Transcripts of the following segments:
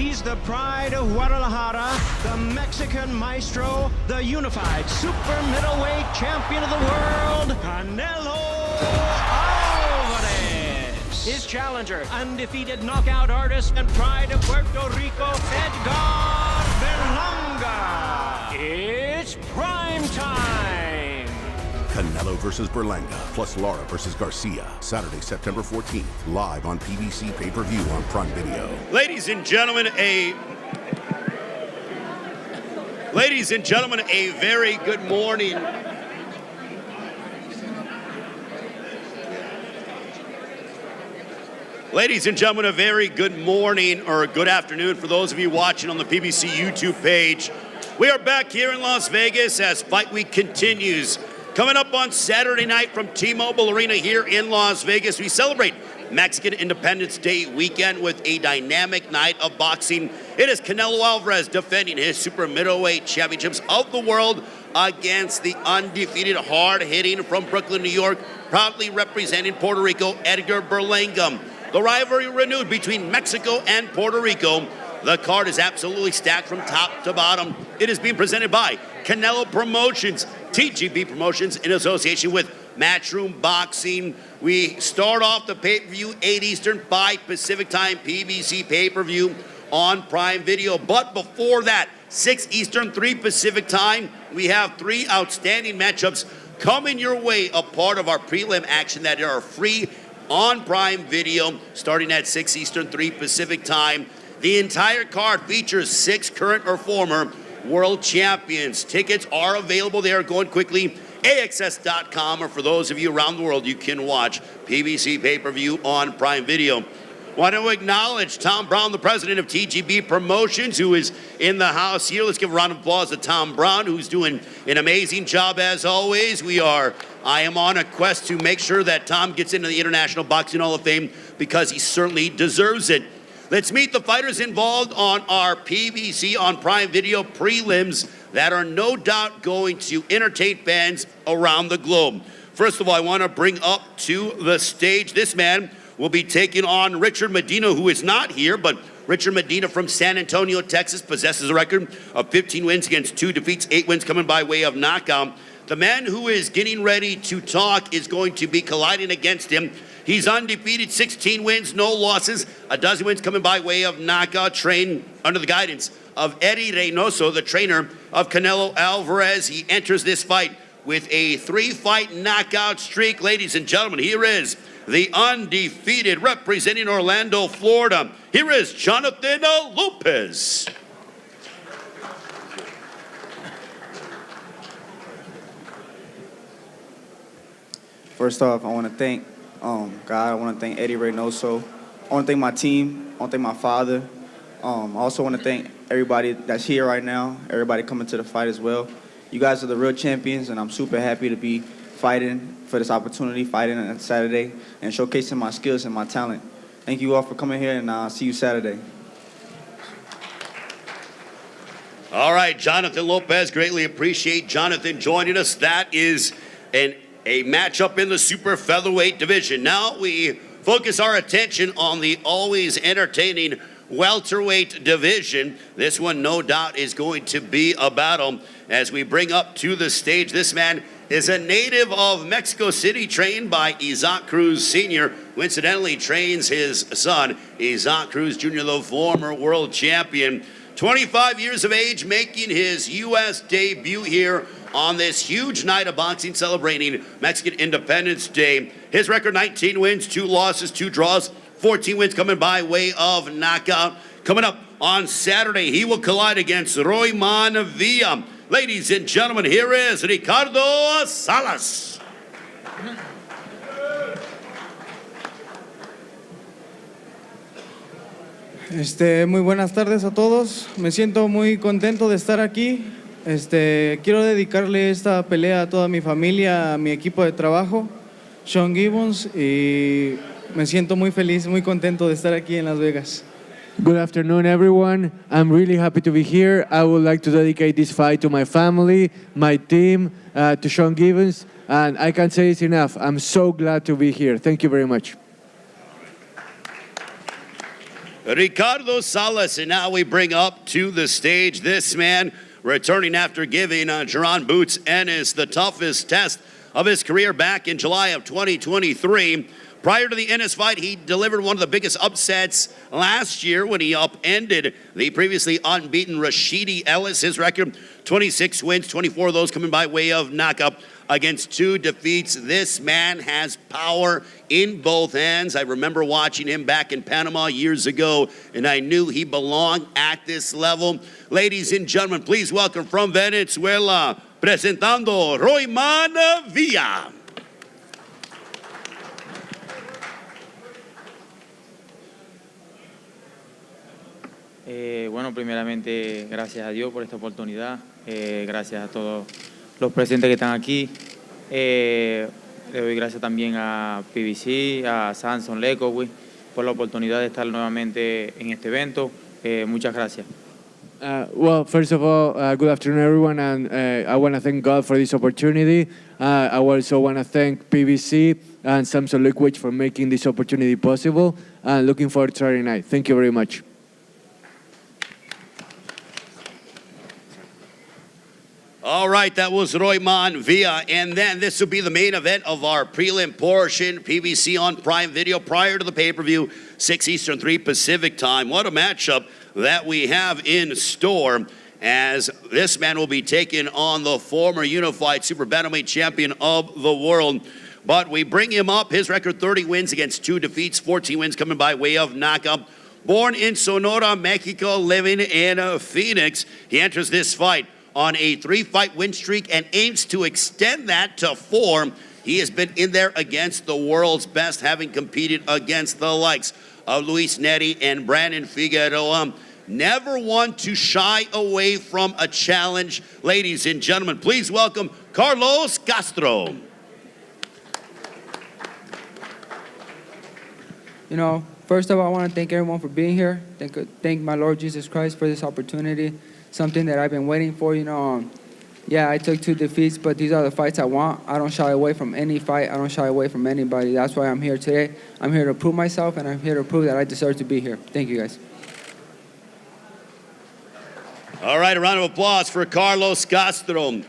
He's the pride of Guadalajara, the Mexican maestro, the unified super middleweight champion of the world, Canelo Alvarez. His challenger, undefeated knockout artist and pride of Puerto Rico, Edgar Berlanga. It's prime time. Canelo versus Berlanga, plus Lara versus Garcia. Saturday, September 14th, live on PBC pay-per-view on Prime Video. Ladies and gentlemen, a very good morning. Ladies and gentlemen, a very good morning or good afternoon for those of you watching on the PBC YouTube page. We are back here in Las Vegas as Fight Week continues. Coming up on Saturday night from T-Mobile Arena here in Las Vegas, we celebrate Mexican Independence Day weekend with a dynamic night of boxing. It is Canelo Alvarez defending his super middleweight championships of the world against the undefeated, hard-hitting from Brooklyn, New York, proudly representing Puerto Rico, Edgar Berlanga. The rivalry renewed between Mexico and Puerto Rico. The card is absolutely stacked from top to bottom. It is being presented by Canelo Promotions, TGB Promotions in association with Matchroom Boxing. We start off the pay-per-view 8 Eastern, 5 Pacific time, PBC pay-per-view on Prime Video. But before that, 6 Eastern, 3 Pacific time, we have 3 outstanding matchups coming your way, a part of our prelim action that are free on Prime Video, starting at 6 Eastern, 3 Pacific time. The entire card features 6 current or former world champions. Tickets are available. They are going quickly. AXS.com, or for those of you around the world, you can watch PBC pay-per-view on Prime Video. Want to acknowledge Tom Brown, the president of TGB Promotions, who is in the house here. Let's give a round of applause to Tom Brown, who's doing an amazing job as always. I am on a quest to make sure that Tom gets into the International Boxing Hall of Fame because he certainly deserves it. Let's meet the fighters involved on our PBC on Prime Video prelims that are no doubt going to entertain fans around the globe. First of all, I want to bring up to the stage, this man will be taking on Richard Medina, who is not here, but Richard Medina from San Antonio, Texas, possesses a record of 15 wins against 2 defeats, 8 wins coming by way of knockout. The man who is getting ready to talk is going to be colliding against him. He's undefeated, 16 wins, no losses, a dozen wins coming by way of knockout, trained under the guidance of Eddie Reynoso, the trainer of Canelo Alvarez. He enters this fight with a 3-fight knockout streak. Ladies and gentlemen, here is the undefeated representing Orlando, Florida. Here is Jonathan Lopez. First off, I want to thank God. I want to thank Eddie Reynoso. I want to thank my team. I want to thank my father. I also want to thank everybody that's here right now, everybody coming to the fight as well. You guys are the real champions, and I'm super happy to be fighting for this opportunity, fighting on Saturday, and showcasing my skills and my talent. Thank you all for coming here, and I'll see you Saturday. All right, Jonathan Lopez, greatly appreciate Jonathan joining us. That is a matchup in the super featherweight division. Now we focus our attention on the always entertaining welterweight division. This one, no doubt, is going to be a battle as we bring up to the stage. This man is a native of Mexico City, trained by Isaac Cruz Sr., who incidentally trains his son, Isaac Cruz Jr., the former world champion. 25 years of age, making his U.S. debut here on this huge night of boxing celebrating Mexican Independence Day. His record, 19 wins, 2 losses, 2 draws, 14 wins coming by way of knockout. Coming up on Saturday, he will collide against Royman Villa. Ladies and gentlemen, here is Ricardo Salas. Muy buenas tardes a todos. Me siento muy contento de estar aquí. Quiero dedicarle esta pelea a toda mi familia, a mi equipo de trabajo, Sean Gibbons, y me siento muy feliz, muy contento de estar aquí en Las Vegas. Good afternoon, everyone. I'm really happy to be here. I would like to dedicate this fight to my family, my team, to Sean Gibbons, and I can't say it enough. I'm so glad to be here. Thank you very much. Ricardo Salas. And now we bring up to the stage this man returning after giving Jaron Boots Ennis the toughest test of his career back in July of 2023. Prior to the Ennis fight, he delivered one of the biggest upsets last year when he upended the previously unbeaten Rashidi Ellis. His record, 26 wins, 24 of those coming by way of knockout against 2 defeats. This man has power in both hands. I remember watching him back in Panama years ago, and I knew he belonged at this level. Ladies and gentlemen, please welcome from Venezuela, presentando Royman Villa. Bueno, primeramente, gracias a Dios por esta oportunidad. Gracias a todos los presentes que están aquí. Le doy gracias también a PBC, a Samson Lekowi, por la oportunidad de estar nuevamente en este evento. Muchas gracias. Well, first of all, good afternoon, everyone, and I want to thank God for this opportunity. I also want to thank PBC and Samson Lekowi for making this opportunity possible, and looking forward to Saturday night. Thank you very much. All right, that was Royman Villa, and then this will be the main event of our prelim portion, PBC on Prime Video, prior to the pay-per-view, 6 Eastern, 3 Pacific time. What a matchup that we have in store, as this man will be taking on the former unified super bantamweight champion of the world. But we bring him up, his record 30 wins against 2 defeats, 14 wins coming by way of knockout. Born in Sonora, Mexico, living in Phoenix, he enters this fight on a 3-fight win streak and aims to extend that to 4. He has been in there against the world's best, having competed against the likes of Luis Neri and Brandon Figueroa. Never one to shy away from a challenge. Ladies and gentlemen, please welcome Carlos Castro. You know, first of all, I want to thank everyone for being here. Thank my Lord Jesus Christ for this opportunity. Something that I've been waiting for, you know. Yeah, I took 2 defeats, but these are the fights I want. I don't shy away from any fight. I don't shy away from anybody. That's why I'm here today. I'm here to prove myself, and I'm here to prove that I deserve to be here. Thank you, guys. All right, a round of applause for Carlos Castro.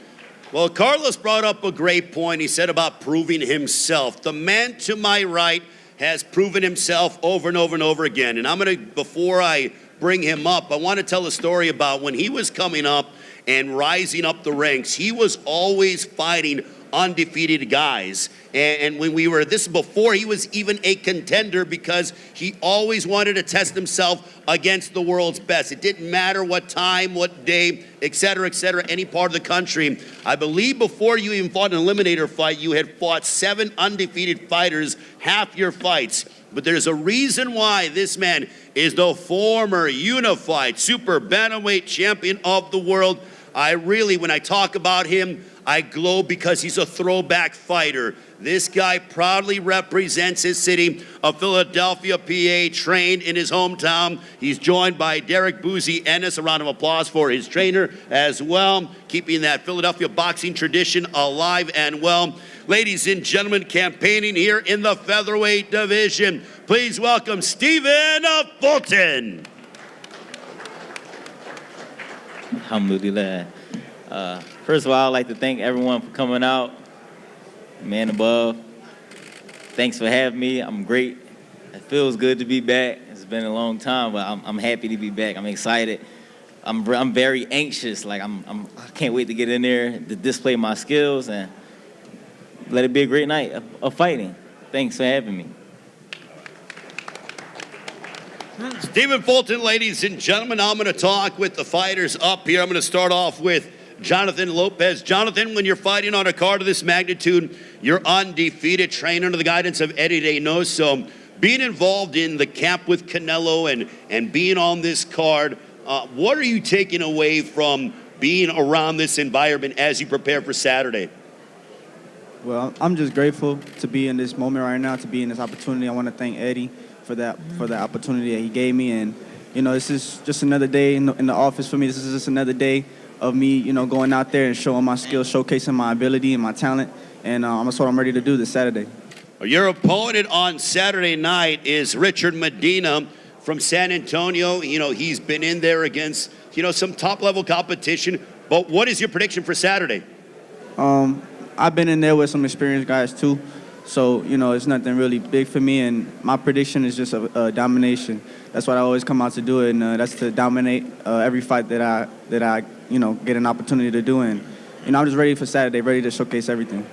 Well, Carlos brought up a great point. He said about proving himself. The man to my right has proven himself over and over and over again. And I'm going to, before I bring him up, I want to tell a story about when he was coming up and rising up the ranks. He was always fighting undefeated guys. And when we were, this is before he was even a contender, because he always wanted to test himself against the world's best. It didn't matter what time, what day, et cetera, any part of the country. I believe before you even fought an eliminator fight, you had fought 7 undefeated fighters, half your fights. But there's a reason why this man is the former unified super bantamweight champion of the world. I really, when I talk about him, I glow because he's a throwback fighter. This guy proudly represents his city of Philadelphia, PA, trained in his hometown. He's joined by Derek Boozy Ennis. A round of applause for his trainer as well, keeping that Philadelphia boxing tradition alive and well. Ladies and gentlemen, campaigning here in the featherweight division, please welcome Stephen Fulton. Alhamdulillah. First of all, I'd like to thank everyone for coming out. Man above, thanks for having me. I'm great. It feels good to be back. It's been a long time, but I'm happy to be back. I'm excited. I'm very anxious. Like I can't wait to get in there to display my skills and let it be a great night of fighting. Thanks for having me. Stephen Fulton, ladies and gentlemen, I'm going to talk with the fighters up here. I'm going to start off with Jonathan Lopez. Jonathan, when you're fighting on a card of this magnitude, you're undefeated, trained under the guidance of Eddie Reynoso. Being involved in the camp with Canelo and being on this card, what are you taking away from being around this environment as you prepare for Saturday? Well, I'm just grateful to be in this moment right now, to be in this opportunity. I want to thank Eddie for that opportunity that he gave me. And, you know, this is just another day in the office for me. This is just another day of me, you know, going out there and showing my skills, showcasing my ability and my talent. And that's what I'm ready to do this Saturday. Your opponent on Saturday night is Richard Medina, from San Antonio. You know, he's been in there against, you know, some top-level competition. But what is your prediction for Saturday? I've been in there with some experienced guys too, so you know it's nothing really big for me. And my prediction is just a domination. That's what I always come out to do, and that's to dominate every fight that I you know get an opportunity to do. And you know I'm just ready for Saturday, ready to showcase everything.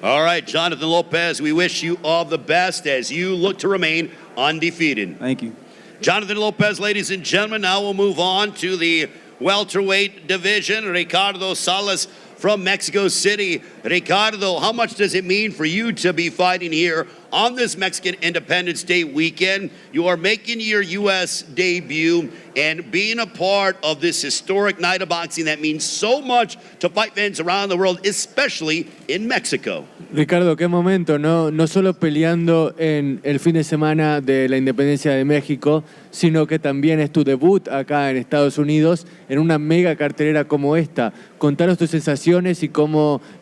All right, Jonathan Lopez, we wish you all the best as you look to remain undefeated. Thank you. Jonathan Lopez, ladies and gentlemen. Now we'll move on to the welterweight division. Ricardo Salas from Mexico City. Ricardo, how much does it mean for you to be fighting here on this Mexican Independence Day weekend? You are making your U.S. debut and being a part of this historic night of boxing that means so much to fight fans around the world, especially in Mexico. Ricardo, qué momento, ¿no? No solo peleando en el fin de semana de la independencia de México, sino que también es tu debut acá en Estados Unidos en una mega cartelera como esta. Contanos tus sensaciones y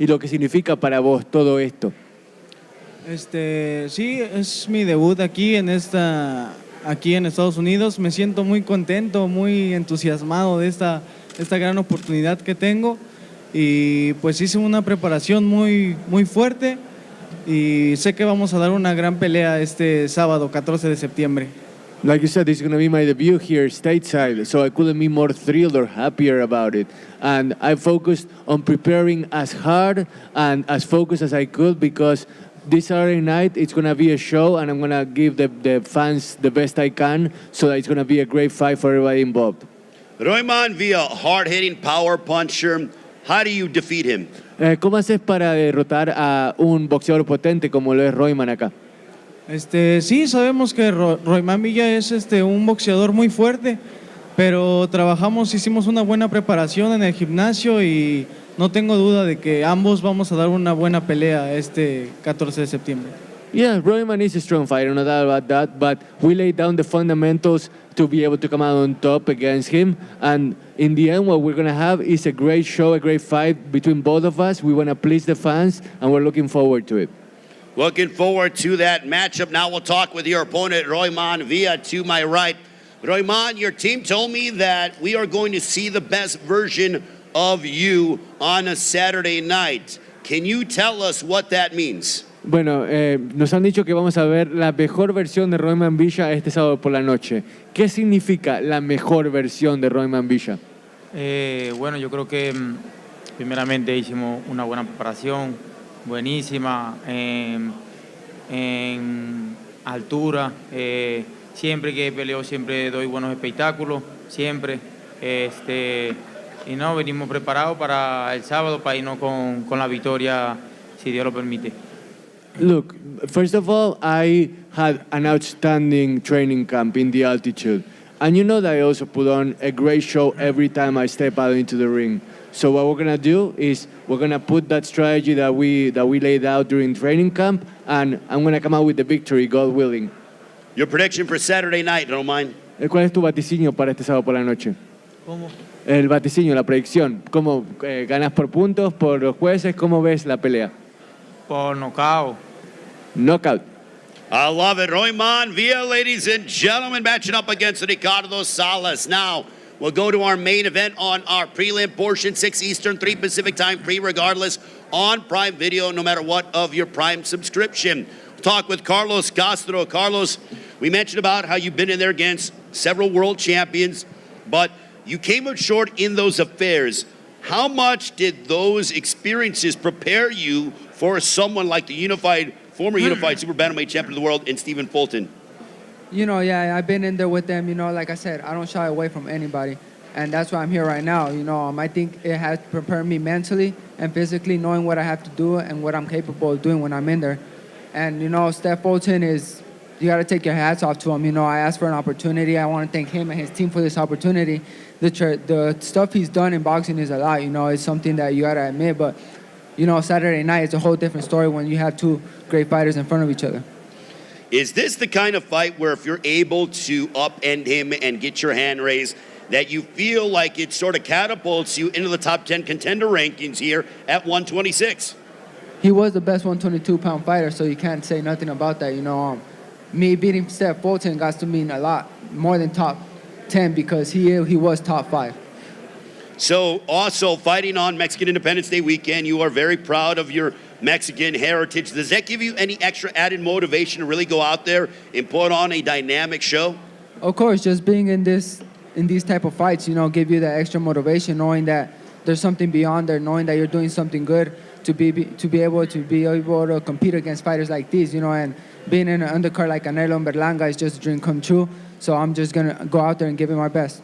lo que significa para vos todo esto. Sí, es mi debut aquí en Estados Unidos. Me siento muy contento, muy entusiasmado de esta gran oportunidad que tengo. Y pues hice una preparación muy fuerte y sé que vamos a dar una gran pelea este sábado 14 de septiembre. Like you said, this is going to be my debut here stateside, so I couldn't be more thrilled or happier about it. And I focused on preparing as hard and as focused as I could because this Saturday night it's going to be a show and I'm going to give the fans the best I can so that it's going to be a great fight for everybody involved. Royman Villa, hard-hitting power puncher. How do you defeat him? ¿Cómo haces para derrotar a un boxeador potente como lo es Royman acá? Sí, sabemos que Royman Villa es un boxeador muy fuerte, pero hicimos una buena preparación en el gimnasio y no tengo duda de que ambos vamos a dar una buena pelea este 14 de septiembre. Yeah, Royman is a strong fighter, no doubt about that, but we laid down the fundamentals to be able to come out on top against him, and in the end what we're going to have is a great show, a great fight between both of us. We want to please the fans, and we're looking forward to it. Looking forward to that matchup. Now we'll talk with your opponent, Royman Villa, to my right. Royman, your team told me that we are going to see the best version of you on a Saturday night. Can you tell us what that means? Bueno, nos han dicho que vamos a ver la mejor versión de Royman Villa este sábado por la noche. ¿Qué significa la mejor versión de Royman Villa? Bueno, yo creo que primeramente hicimos una buena preparación, buenísima, en altura. Siempre que peleo, siempre doy buenos espectáculos, siempre. Y no, venimos preparados para el sábado, para irnos con la victoria, si Dios lo permite. Look, first of all, I had an outstanding training camp in the altitude. And you know that I also put on a great show every time I step out into the ring. So what we're going to do is we're going to put that strategy that we laid out during training camp, and I'm going to come out with the victory, God willing. Your prediction for Saturday night, don't mind. ¿Cuál es tu vaticinio para este sábado por la noche? ¿Cómo? El vaticinio, la predicción. ¿Cómo ganas por puntos, por los jueces? ¿Cómo ves la pelea? Por nocaut. Knockout. I love it. Royman Villa, ladies and gentlemen, matching up against Ricardo Salas. Now, we'll go to our main event on our prelim portion, 6 Eastern, 3 Pacific time, free regardless, on Prime Video, no matter what of your Prime subscription. We'll talk with Carlos Castro. Carlos, we mentioned about how you've been in there against several world champions, but you came up short in those affairs. How much did those experiences prepare you for someone like the former unified super bantamweight champion of the world in Stephen Fulton? You know, yeah, I've been in there with them. You know, like I said, I don't shy away from anybody. And that's why I'm here right now. You know, I think it has prepared me mentally and physically, knowing what I have to do and what I'm capable of doing when I'm in there. And, you know, Steph Fulton is, you got to take your hats off to him. You know, I asked for an opportunity. I want to thank him and his team for this opportunity. The stuff he's done in boxing is a lot. You know, it's something that you got to admit. But, you know, Saturday night is a whole different story when you have two great fighters in front of each other. Is this the kind of fight where if you're able to upend him and get your hand raised, that you feel like it sort of catapults you into the top 10 contender rankings here at 126? He was the best 122-pound fighter, so you can't say nothing about that. You know, me beating Steph Fulton got to mean a lot more than top 10 because he was top 5. So also fighting on Mexican Independence Day weekend, you are very proud of your Mexican heritage. Does that give you any extra added motivation to really go out there and put on a dynamic show? Of course, just being in these type of fights, give you that extra motivation, knowing that there's something beyond there, knowing that you're doing something good to be able to compete against fighters like these, and being in an undercard like Canelo and Berlanga is just a dream come true. So I'm just gonna go out there and give it my best.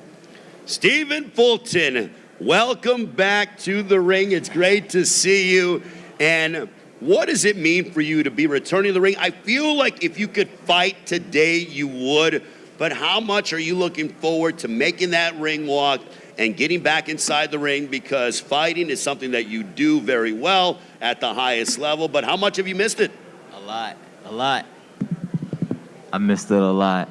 Stephen Fulton, welcome back to the ring. It's great to see you. And what does it mean for you to be returning to the ring? I feel like if you could fight today, you would. But how much are you looking forward to making that ring walk and getting back inside the ring? Because fighting is something that you do very well at the highest level. But how much have you missed it? A lot. I missed it a lot.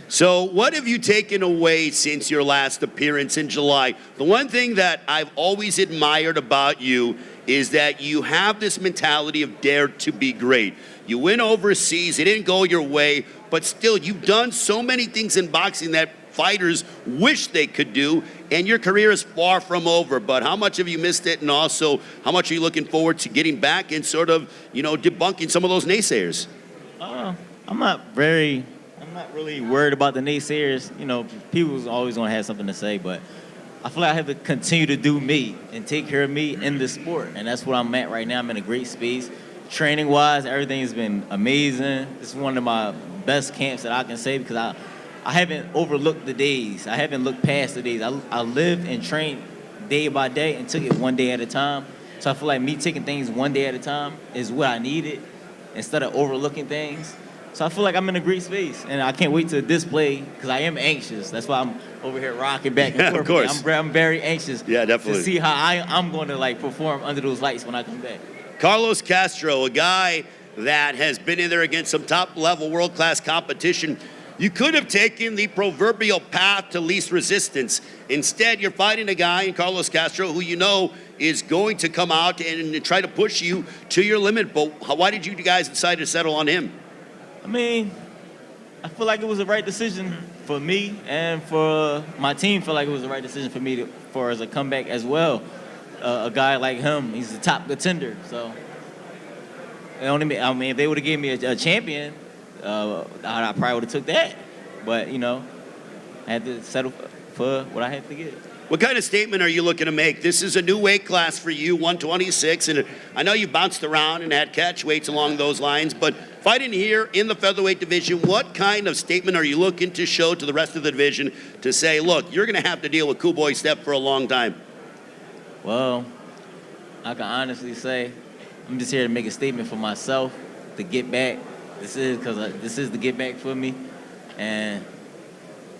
So what have you taken away since your last appearance in July? The one thing that I've always admired about you is that you have this mentality of dare to be great. You went overseas, it didn't go your way, but still you've done so many things in boxing that fighters wish they could do, and your career is far from over. But how much have you missed it, and also how much are you looking forward to getting back and sort of, debunking some of those naysayers? I'm not really worried about the naysayers. People always gonna have something to say, but I feel like I have to continue to do me and take care of me in the sport, and that's what I'm at right now. I'm in a great space. Training-wise, everything has been amazing. This is one of my best camps that I can say because I haven't overlooked the days. I haven't looked past the days. I lived and trained day by day and took it one day at a time. So I feel like me taking things one day at a time is what I needed instead of overlooking things. So I feel like I'm in a great space, and I can't wait to display because I am anxious. That's why I'm over here rocking back and forth. Of course. I'm very anxious definitely. to see how I'm going to perform under those lights when I come back. Carlos Castro, a guy that has been in there against some top-level world-class competition. You could have taken the proverbial path to least resistance. Instead, you're fighting a guy in Carlos Castro who is going to come out and try to push you to your limit. But why did you guys decide to settle on him? I feel like it was the right decision for me and for my team. Feel like it was the right decision for me for as a comeback as well. A guy like him, he's the top contender. So, if they would have gave me a champion, I probably would have took that. But I had to settle for what I had to get. What kind of statement are you looking to make? This is a new weight class for you, 126, and I know you bounced around and had catch weights along those lines, but fighting here in the featherweight division, what kind of statement are you looking to show to the rest of the division to say, look, you're going to have to deal with Cool Boy Steph for a long time? Well, I can honestly say I'm just here to make a statement for myself to get back. This is the get back for me, and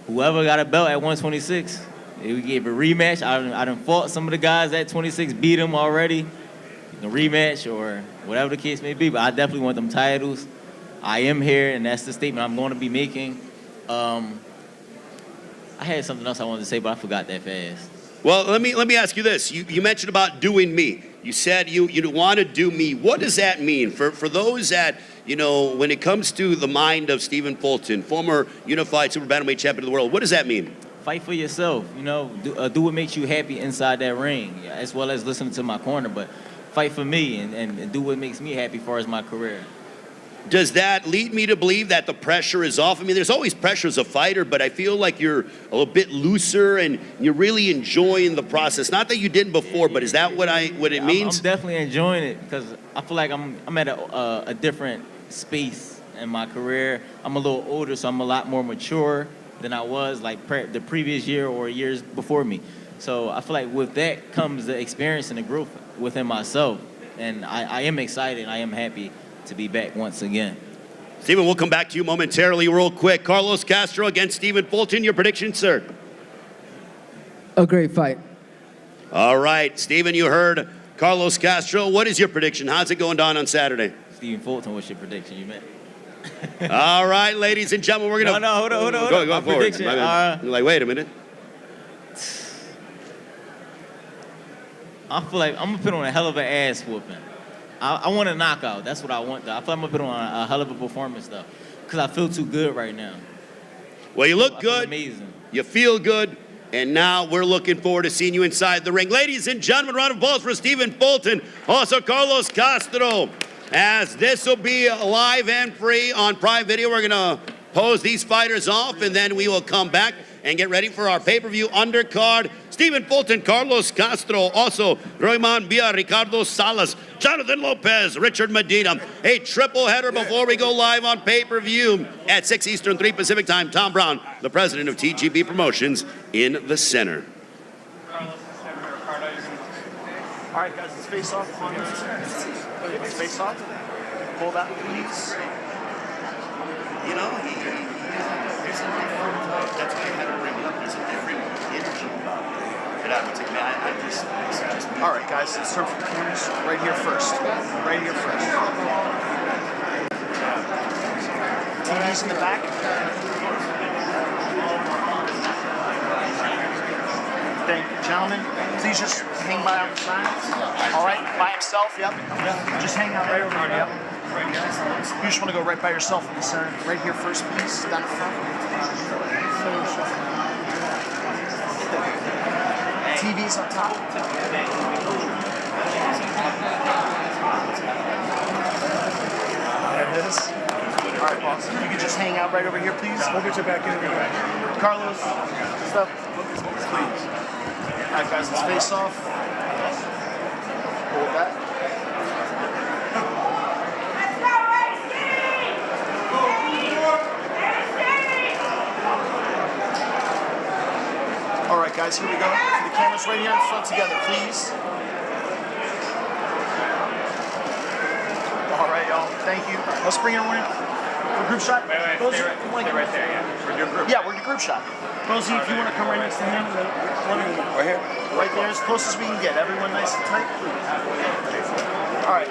whoever got a belt at 126. We gave a rematch. I done fought some of the guys at 26, beat them already. A rematch or whatever the case may be, but I definitely want them titles. I am here, and that's the statement I'm going to be making. I had something else I wanted to say, but I forgot that fast. Well, let me ask you this. You mentioned about doing me. You said you want to do me. What does that mean? For those that, when it comes to the mind of Stephen Fulton, former unified super bantamweight champion of the world, what does that mean? Fight for yourself, do what makes you happy inside that ring, as well as listening to my corner, but fight for me and do what makes me happy as far as my career. Does that lead me to believe that the pressure is off? There's always pressure as a fighter, but I feel like you're a little bit looser and you're really enjoying the process. Not that you didn't before, but is that what it means? I'm definitely enjoying it because I feel like I'm at a different space in my career. I'm a little older, so I'm a lot more mature than I was the previous year or years before me. So I feel like with that comes the experience and the growth within myself. And I am excited and I am happy to be back once again. Stephen, we'll come back to you momentarily real quick. Carlos Castro against Stephen Fulton. Your prediction, sir? A great fight. All right, Stephen, you heard Carlos Castro. What is your prediction? How's it going down on Saturday? Stephen Fulton, what's your prediction? You meant? All right, ladies and gentlemen, we're going to... Hold on. Go forward. Prediction. Wait a minute. I feel like I'm going to put on a hell of an ass whooping. I want a knockout. That's what I want, though. I feel like I'm going to put on a hell of a performance, though. because I feel too good right now. Well, you look I feel good. amazing. You feel good. And now we're looking forward to seeing you inside the ring. Ladies and gentlemen, round of applause for Stephen Fulton, also Carlos Castro. As this will be live and free on Prime Video, we're going to pose these fighters off, and then we will come back and get ready for our pay-per-view undercard. Stephen Fulton, Carlos Castro, also Royman Villa, Ricardo Salas, Jonathan Lopez, Richard Medina. A triple header before we go live on pay-per-view at 6 Eastern, 3 Pacific time. Tom Brown, the president of TGB Promotions, in the center. All right, guys, let's face off on the let's face off. Pull that, please. You know, there's a different, that's why I had to bring it up. There's a different energy about it. All right, guys, let's turn for the cameras. Right here first. Right here first. TV's in the back. Thank you, gentlemen. Please just hang by on the side. All right, by himself, yep. Just hang out right over here, yep. You just want to go right by yourself in the center. Right here first, please. Down the front. TV's on top. There it is. All right, boss. If you could just hang out right over here, please. We'll get you back in. Carlos, stop. Please. All right, guys, let's face off. Hold that. All right, guys, here we go. The cameras right here in front together, please. All right, y'all. Thank you. Let's bring everyone in. For group shot. Stay right there, yeah. We're doing group. Yeah, we're the group shot. Rosie, if you want to come right next to him. Right here? Right there, as close as we can get. Everyone nice and tight. All right.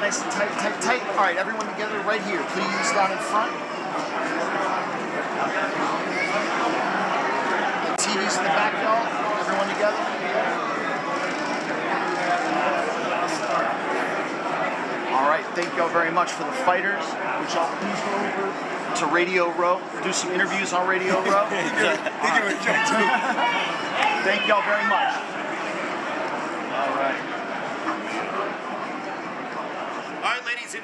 Nice and tight, tight, tight. All right, everyone together right here. Please, down in front. TV's in the back, y'all. Everyone together. All right, thank y'all very much for the fighters. Would y'all please go over to Radio Row, do some interviews on Radio Row? Thank y'all very much. All right. All right, ladies and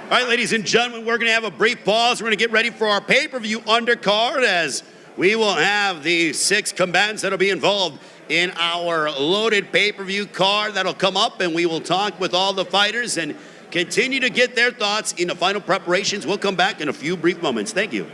All right, ladies and gentlemen, we're going to have a brief pause. We're going to get ready for our pay-per-view undercard as we will have the 6 combatants that will be involved in our loaded pay-per-view card that'll come up, and we will talk with all the fighters and continue to get their thoughts in the final preparations. We'll come back in a few brief moments. Thank you.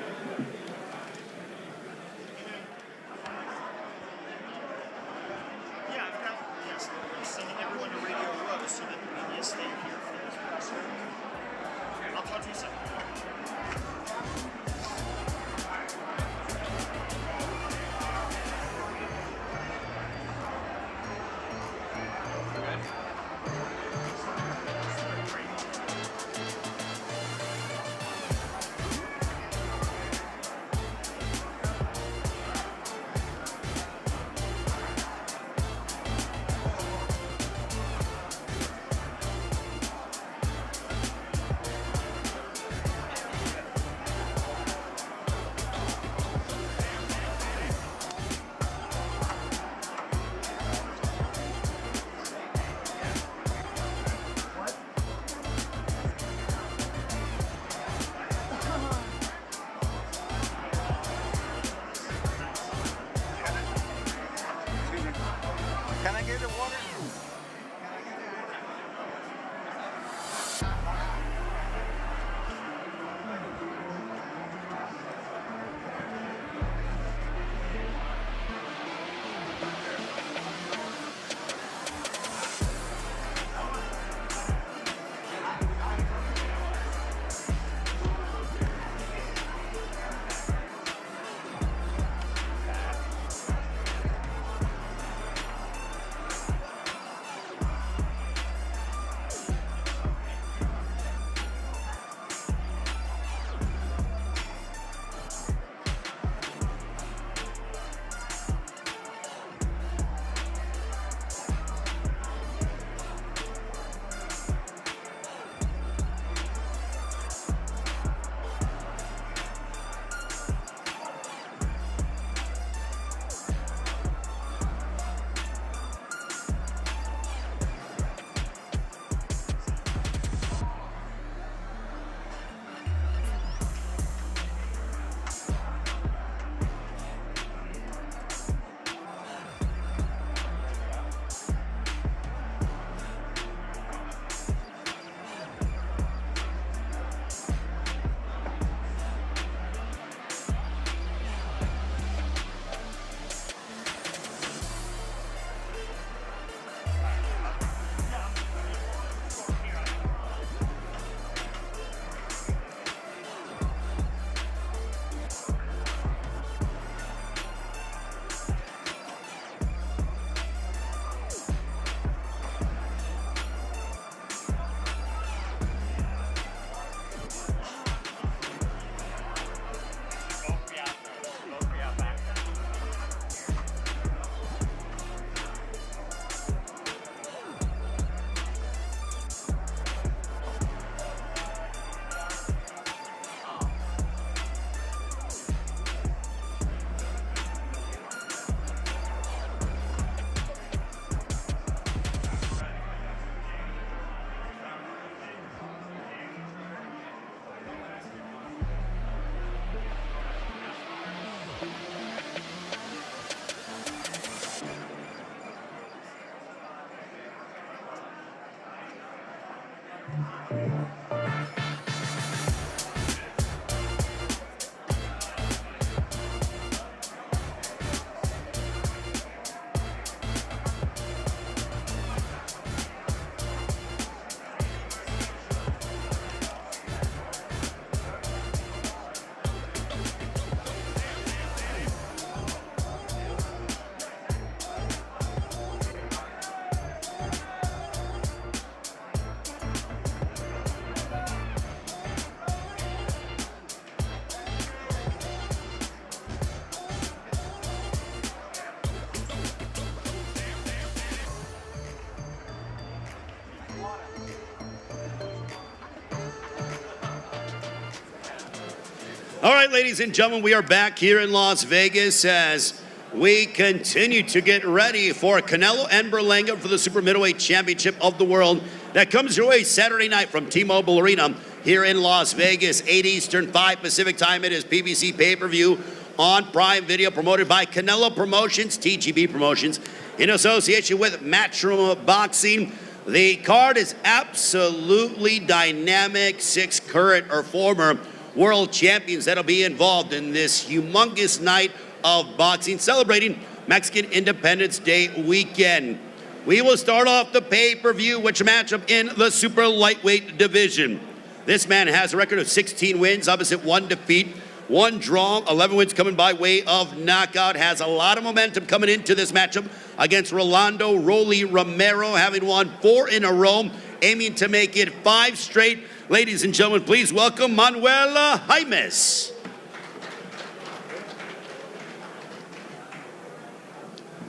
All right, ladies and gentlemen, we are back here in Las Vegas as we continue to get ready for Canelo and Berlanga for the Super Middleweight Championship of the World that comes your way Saturday night from T-Mobile Arena here in Las Vegas, 8 Eastern, 5 Pacific time. It is PBC pay-per-view on Prime Video, promoted by Canelo Promotions, TGB Promotions, in association with Matchroom Boxing. The card is absolutely dynamic. 6 current or former world champions that'll be involved in this humongous night of boxing, celebrating Mexican Independence Day weekend. We will start off the pay-per-view, which matchup in the super lightweight division. This man has a record of 16 wins, opposite 1 defeat, 1 draw, 11 wins coming by way of knockout. Has a lot of momentum coming into this matchup against Rolando Rolly Romero, having won 4 in a row, aiming to make it 5 straight. Ladies and gentlemen, please welcome Manuel Jaimes.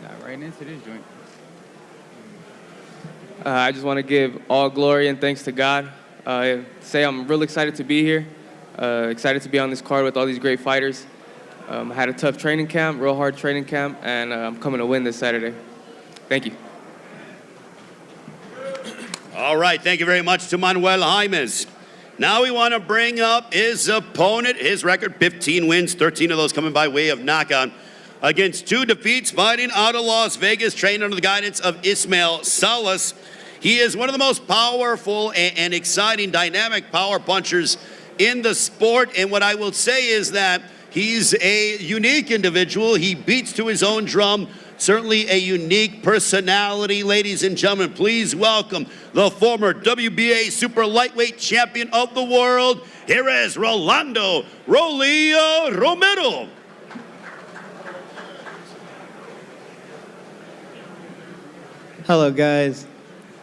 Got right into this joint. I just want to give all glory and thanks to God. Say I'm real excited to be here. Excited to be on this card with all these great fighters. I had a tough training camp, real hard training camp, and I'm coming to win this Saturday. Thank you. All right, thank you very much to Manuel Jaimes. Now we want to bring up his opponent. His record, 15 wins, 13 of those coming by way of knockout. Against 2 defeats, fighting out of Las Vegas, trained under the guidance of Ismael Salas. He is one of the most powerful and exciting, dynamic power punchers in the sport. And what I will say is that he's a unique individual. He beats to his own drum. Certainly a unique personality. Ladies and gentlemen, please welcome the former WBA super lightweight champion of the world. Here is Rolando Rolly Romero. Hello, guys.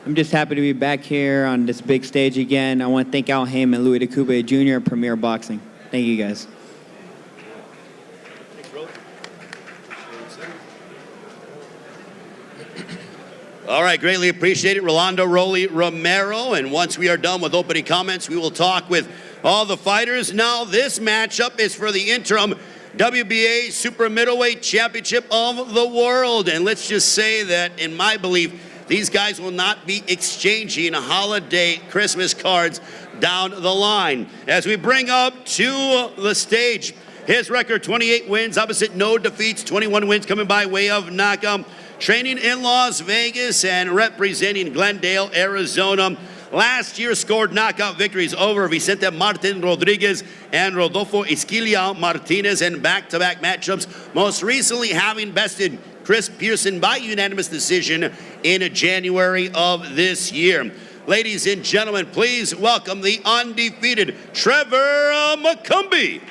I'm just happy to be back here on this big stage again. I want to thank Al Haim and Louis DeCoupe Jr. Premier Boxing. Thank you, guys. All right, greatly appreciate it, Rolando Rolly Romero. And once we are done with opening comments, we will talk with all the fighters. Now, this matchup is for the interim WBA Super Middleweight Championship of the World. And let's just say that, in my belief, these guys will not be exchanging holiday Christmas cards down the line. As we bring up to the stage, his record, 28 wins, opposite no defeats, 21 wins coming by way of knockout. Training in Las Vegas and representing Glendale, Arizona. Last year scored knockout victories over Vicente Martin Rodriguez and Rodolfo Esquilla Martinez in back-to-back matchups, most recently having bested Chris Pearson by unanimous decision in January of this year. Ladies and gentlemen, please welcome the undefeated Trevor McCumby.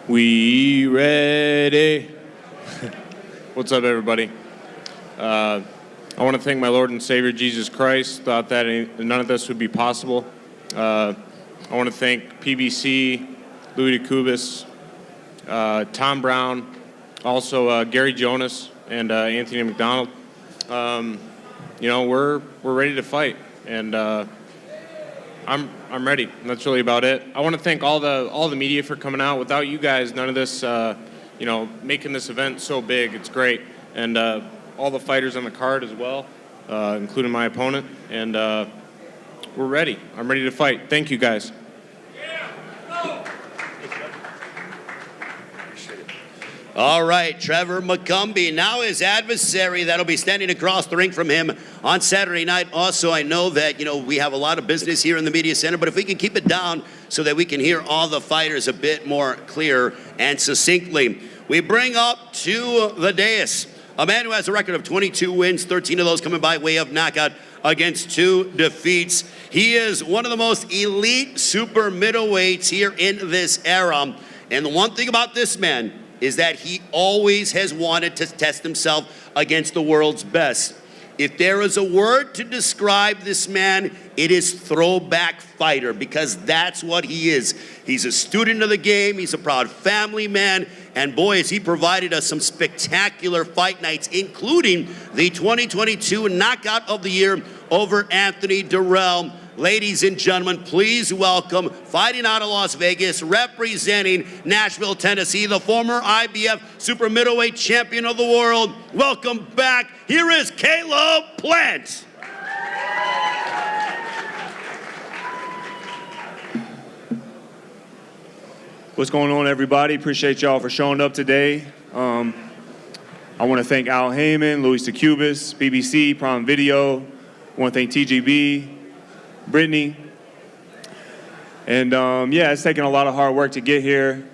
We ready? What's up, everybody? I want to thank my Lord and Savior, Jesus Christ. Thought that none of this would be possible. I want to thank PBC, Louis DeCoupe, Tom Brown, also Gary Jonas and Anthony McDonald. You know, we're ready to fight, and I'm ready. And that's really about it. I want to thank all the media for coming out. Without you guys, none of this, you know, making this event so big. It's great, and all the fighters on the card as well, including my opponent. And we're ready. I'm ready to fight. Thank you, guys. All right, Trevor McCumby. Now his adversary that'll be standing across the ring from him on Saturday night. Also, I know that, we have a lot of business here in the media center, but if we can keep it down so that we can hear all the fighters a bit more clear and succinctly, we bring up to the dais a man who has a record of 22 wins, 13 of those coming by way of knockout against 2 defeats. He is one of the most elite super middleweights here in this era. And the one thing about this man is that he always has wanted to test himself against the world's best. If there is a word to describe this man, it is throwback fighter, because that's what he is. He's a student of the game, he's a proud family man, and boy, has he provided us some spectacular fight nights, including the 2022 Knockout of the Year over Anthony Durrell. Ladies and gentlemen, please welcome, fighting out of Las Vegas, representing Nashville, Tennessee, the former IBF super middleweight champion of the world. Welcome back. Here is Caleb Plant. What's going on, everybody? Appreciate y'all for showing up today. I want to thank Al Heyman, Luis DeCubas, BBC, Prime Video. I want to thank TGB, Brittany. And yeah, it's taken a lot of hard work to get here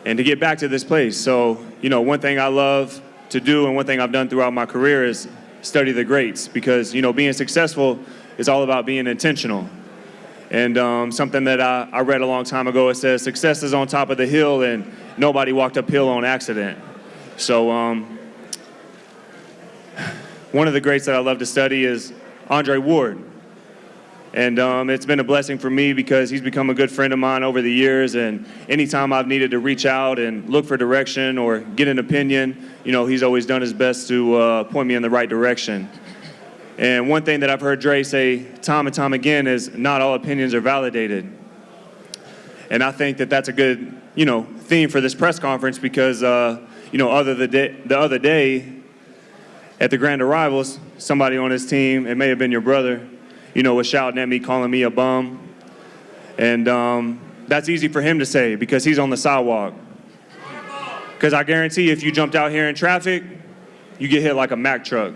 and to get back to this place. So, one thing I love to do and one thing I've done throughout my career is study the greats, because, being successful is all about being intentional. And something that I read a long time ago, it says, success is on top of the hill and nobody walked uphill on accident. So one of the greats that I love to study is Andre Ward. And it's been a blessing for me because he's become a good friend of mine over the years. And anytime I've needed to reach out and look for direction or get an opinion, he's always done his best to point me in the right direction. And one thing that I've heard Dre say time and time again is not all opinions are validated. And I think that that's a good, theme for this press conference because, the other day at the Grand Arrivals, somebody on his team, it may have been your brother, was shouting at me, calling me a bum. And that's easy for him to say because he's on the sidewalk. Because I guarantee if you jumped out here in traffic, you get hit like a Mack truck.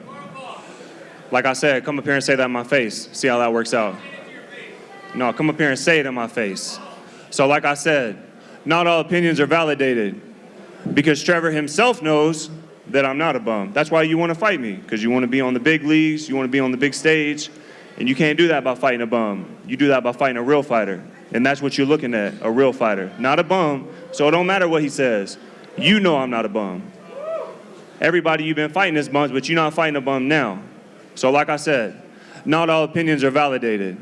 Like I said, come up here and say that in my face. See how that works out. No, come up here and say it in my face. So like I said, not all opinions are validated because Trevor himself knows that I'm not a bum. That's why you want to fight me, because you want to be on the big leagues, you want to be on the big stage, and you can't do that by fighting a bum. You do that by fighting a real fighter. And that's what you're looking at, a real fighter, not a bum. So it don't matter what he says. You know I'm not a bum. Everybody you've been fighting is bums, but you're not fighting a bum now. So like I said, not all opinions are validated.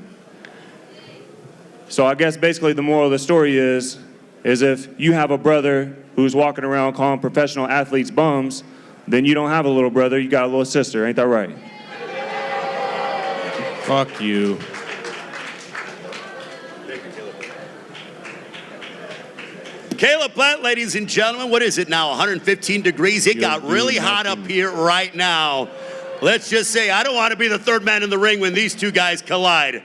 So I guess basically the moral of the story is if you have a brother who's walking around calling professional athletes bums, then you don't have a little brother, you got a little sister. Ain't that right? Fuck you. Caleb Plant, ladies and gentlemen, what is it now, 115 degrees? It got really hot up here right now. Let's just say I don't want to be the third man in the ring when these two guys collide.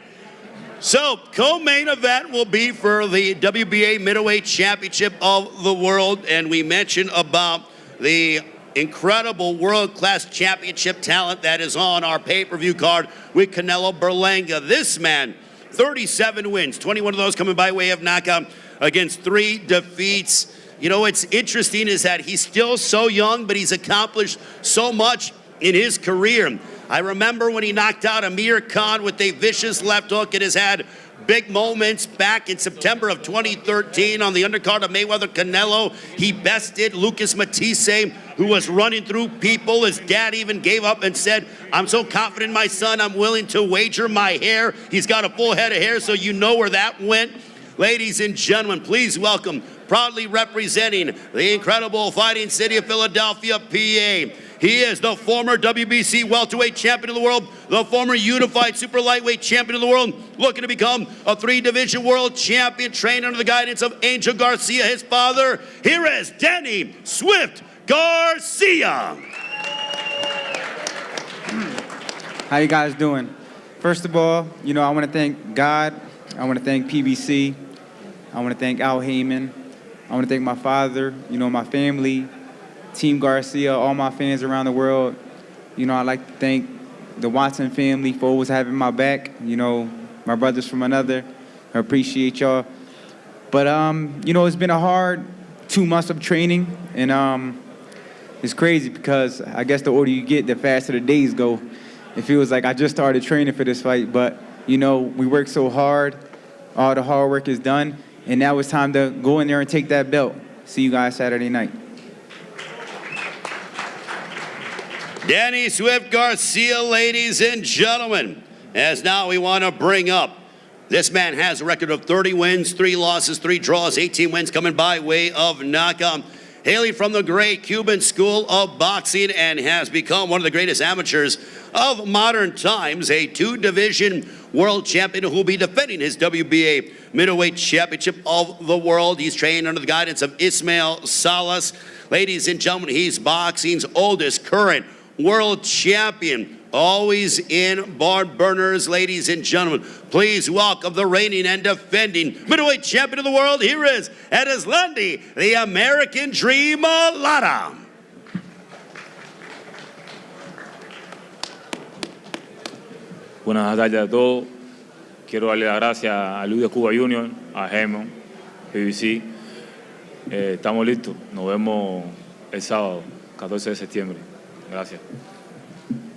So, co-main event will be for the WBA Middleweight Championship of the World, and we mentioned about the incredible world-class championship talent that is on our pay-per-view card with Canelo Berlanga. This man, 37 wins, 21 of those coming by way of knockout against 3 defeats. What's interesting is that he's still so young, but he's accomplished so much in his career. I remember when he knocked out Amir Khan with a vicious left hook and has had big moments back in September of 2013 on the undercard of Mayweather Canelo. He bested Lucas Matisse, who was running through people. His dad even gave up and said, I'm so confident in my son, I'm willing to wager my hair. He's got a full head of hair, so you know where that went. Ladies and gentlemen, please welcome, proudly representing the incredible fighting city of Philadelphia, PA. He is the former WBC welterweight champion of the world, the former unified super lightweight champion of the world, looking to become a 3-division world champion, trained under the guidance of Angel Garcia, his father. Here is Danny Swift Garcia. How you guys doing? First of all, I want to thank God. I want to thank PBC. I want to thank Al Heyman. I want to thank my father, you know, my family, Team Garcia, all my fans around the world. You know, I'd like to thank the Watson family for always having my back. You know, my brothers from another. I appreciate y'all. But, you know, it's been a hard 2 months of training, and it's crazy because I guess the older you get, the faster the days go. It feels like I just started training for this fight, but, you know, we worked so hard. All the hard work is done, and now it's time to go in there and take that belt. See you guys Saturday night. Danny Swift Garcia, ladies and gentlemen, as now we want to bring up, this man has a record of 30 wins, 3 losses, 3 draws, 18 wins coming by way of knockout. Hailing from the great Cuban School of Boxing and has become one of the greatest amateurs of modern times, a 2-division world champion who will be defending his WBA middleweight championship of the world. He's trained under the guidance of Ismael Salas. Ladies and gentlemen, he's boxing's oldest current world champion, always in barn burners. Ladies and gentlemen, please welcome the reigning and defending middleweight champion of the world. Here is Landy, the American Dream Lara. Buenas tardes a todos. Quiero darle las gracias a Luis de Cuba Jr., a Heyman, PBC. Estamos listos. Nos vemos el sábado, 14 de septiembre. Gracias.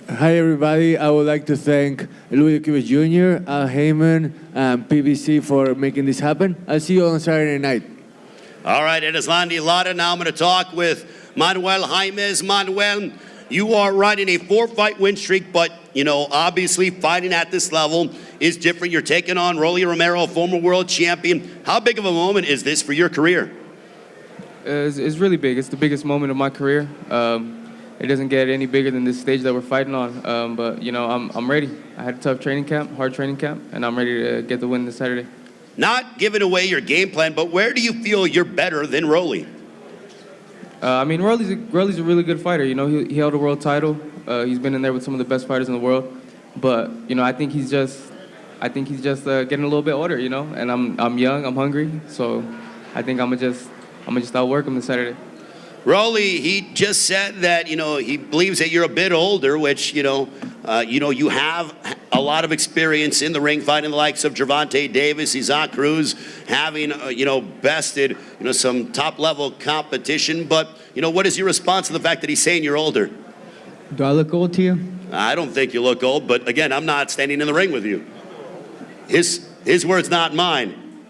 Hi everybody, I would like to thank Louis Cuba Jr., Al Heyman, and PBC for making this happen. I'll see you on Saturday night. All right, it is Landy Lara. Now I'm going to talk with Manuel Jaimes. Manuel, you are riding a 4-fight win streak, but, you know, obviously fighting at this level is different. You're taking on Rolly Romero, a former world champion. How big of a moment is this for your career? It's really big. It's the biggest moment of my career. It doesn't get any bigger than this stage that we're fighting on. But, you know, I'm ready. I had a tough training camp, hard training camp, and I'm ready to get the win this Saturday. Not giving away your game plan, but where do you feel you're better than Rolly? I mean, Rolly's a really good fighter. You know, he held a world title. He's been in there with some of the best fighters in the world. But, you know, I think he's just getting a little bit older, you know, and I'm young, I'm hungry, so I think I'm gonna just outwork him this Saturday. Rolly, he just said that, you know, he believes that you're a bit older, which, you have a lot of experience in the ring fighting the likes of Gervonta Davis, Isaac Cruz, having, bested, some top-level competition. But, what is your response to the fact that he's saying you're older? Do I look old to you? I don't think you look old, but again, I'm not standing in the ring with you. His words, not mine.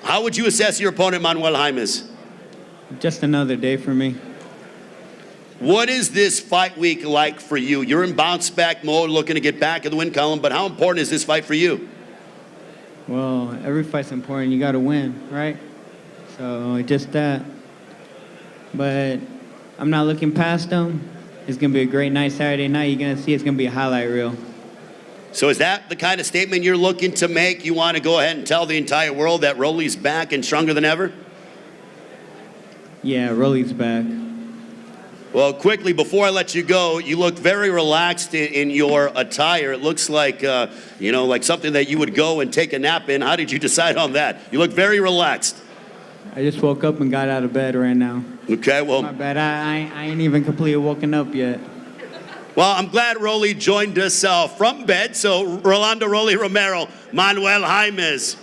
How would you assess your opponent, Manuel Jaimes? Just another day for me. What is this fight week like for you? You're in bounce-back mode, looking to get back in the win column, but how important is this fight for you? Well, every fight's important. You got to win, right? So just that. But I'm not looking past them. It's going to be a great night Saturday night. You're going to see it's going to be a highlight reel. So is that the kind of statement you're looking to make? You want to go ahead and tell the entire world that Rolly's back and stronger than ever? Yeah, Rolly's back. Well, quickly, before I let you go, you look very relaxed in your attire. It looks like, like something that you would go and take a nap in. How did you decide on that? You look very relaxed. I just woke up and got out of bed right now. Okay, well. My bad. I ain't even completely woken up yet. Well, I'm glad Rolly joined us from bed. So, Rolando Rolly Romero, Manuel Jaimes.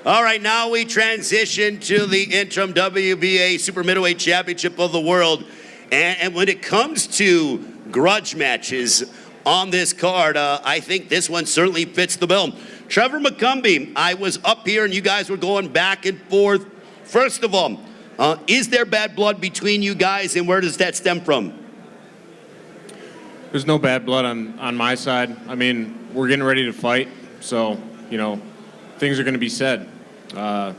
All right, now we transition to the interim WBA Super Middleweight Championship of the World. And when it comes to grudge matches on this card, I think this one certainly fits the bill. Trevor McCumby, I was up here and you guys were going back and forth. First of all, is there bad blood between you guys, and where does that stem from? There's no bad blood on my side. I mean, we're getting ready to fight, so, things are going to be said. I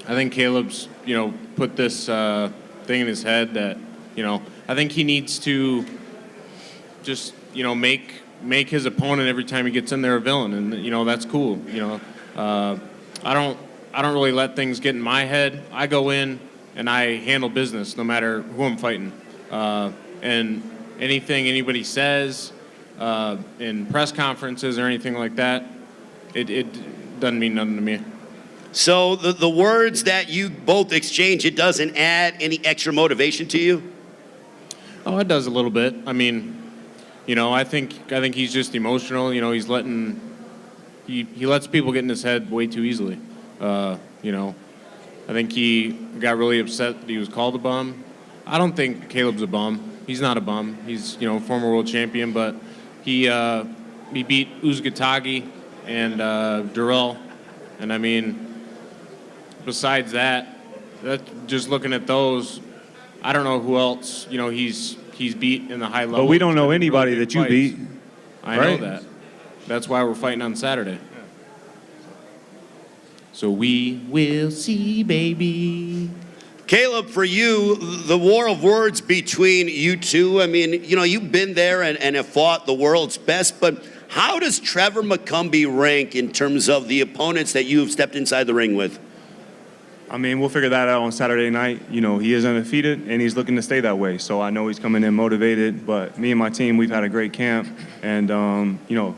think Caleb's, put this thing in his head that, I think he needs to just, make his opponent every time he gets in there a villain, and that's cool. I don't really let things get in my head. I go in and I handle business no matter who I'm fighting, and anything anybody says in press conferences or anything like that, it doesn't mean nothing to me. So the words that you both exchange, it doesn't add any extra motivation to you? Oh, it does a little bit. I mean, you know, I think he's just emotional. You know, he's letting he lets people get in his head way too easily. You know, I think he got really upset that he was called a bum. I don't think Caleb's a bum. He's not a bum. He's, you know, a former world champion, but he beat Uzgatagi and Durrell, and I mean, besides that, just looking at those, I don't know who else, you know, he's beat in the high level. But we don't know anybody that you beat. I know that. That's why we're fighting on Saturday. So we will see, baby. Caleb, for you, the war of words between you two, I mean, you know, you've been there and have fought the world's best, but how does Trevor McCumby rank in terms of the opponents that you've stepped inside the ring with? I mean, we'll figure that out on Saturday night. You know, he is undefeated, and he's looking to stay that way. So I know he's coming in motivated, but me and my team, we've had a great camp. And, you know,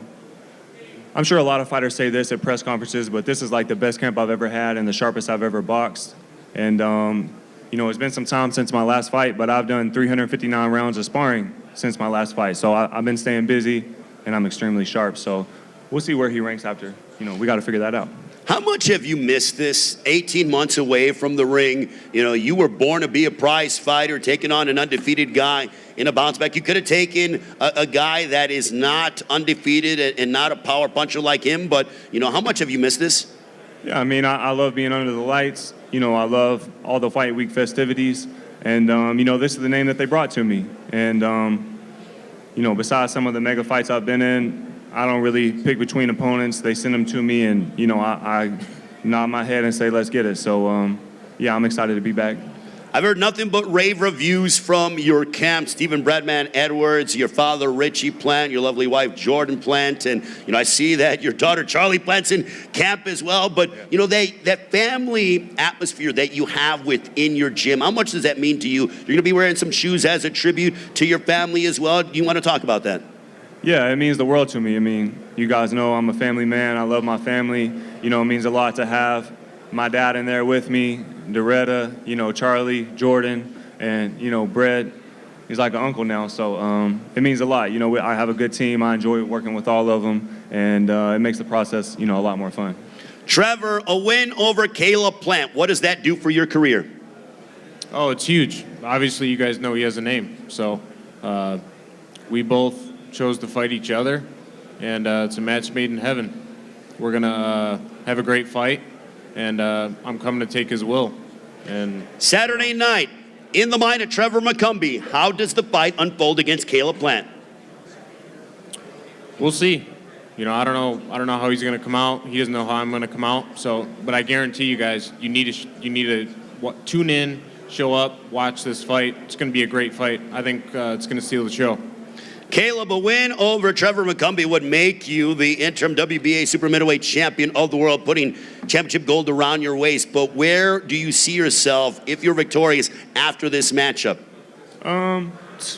I'm sure a lot of fighters say this at press conferences, but this is like the best camp I've ever had and the sharpest I've ever boxed. And, you know, it's been some time since my last fight, but I've done 359 rounds of sparring since my last fight. So I've been staying busy, and I'm extremely sharp. So we'll see where he ranks after. You know, we got to figure that out. How much have you missed this? 18 months away from the ring. You know, you were born to be a prize fighter, taking on an undefeated guy in a bounce back. You could have taken a guy that is not undefeated and not a power puncher like him, but, you know, how much have you missed this? Yeah, I mean, I love being under the lights. You know, I love all the fight week festivities. And, you know, this is the name that they brought to me. And, you know, besides some of the mega fights I've been in, I don't really pick between opponents. They send them to me, and, you know, I nod my head and say, let's get it. So, yeah, I'm excited to be back. I've heard nothing but rave reviews from your camp, Stephen Bradman Edwards, your father, Richie Plant, your lovely wife, Jordan Plant, and, you know, I see that your daughter, Charlie Plant's in camp as well, but, you know, that family atmosphere that you have within your gym, how much does that mean to you? You're going to be wearing some shoes as a tribute to your family as well. Do you want to talk about that? Yeah, it means the world to me. I mean, you guys know I'm a family man. I love my family. You know, it means a lot to have my dad in there with me, Doretta, you know, Charlie, Jordan, and, you know, Brett. He's like an uncle now, so it means a lot. You know, I have a good team. I enjoy working with all of them, and it makes the process, you know, a lot more fun. Trevor, a win over Caleb Plant. What does that do for your career? Oh, it's huge. Obviously, you guys know he has a name, so we both chose to fight each other, and it's a match made in heaven. We're gonna have a great fight, and I'm coming to take his will. And Saturday night, in the mind of Trevor McCumby, how does the fight unfold against Caleb Plant? We'll see. You know, I don't know how he's gonna come out. He doesn't know how I'm gonna come out. So, but I guarantee you guys, you need to tune in, show up, watch this fight. It's gonna be a great fight. I think it's gonna steal the show. Caleb, a win over Trevor McCumby would make you the interim WBA super middleweight champion of the world, putting championship gold around your waist. But where do you see yourself, if you're victorious, after this matchup?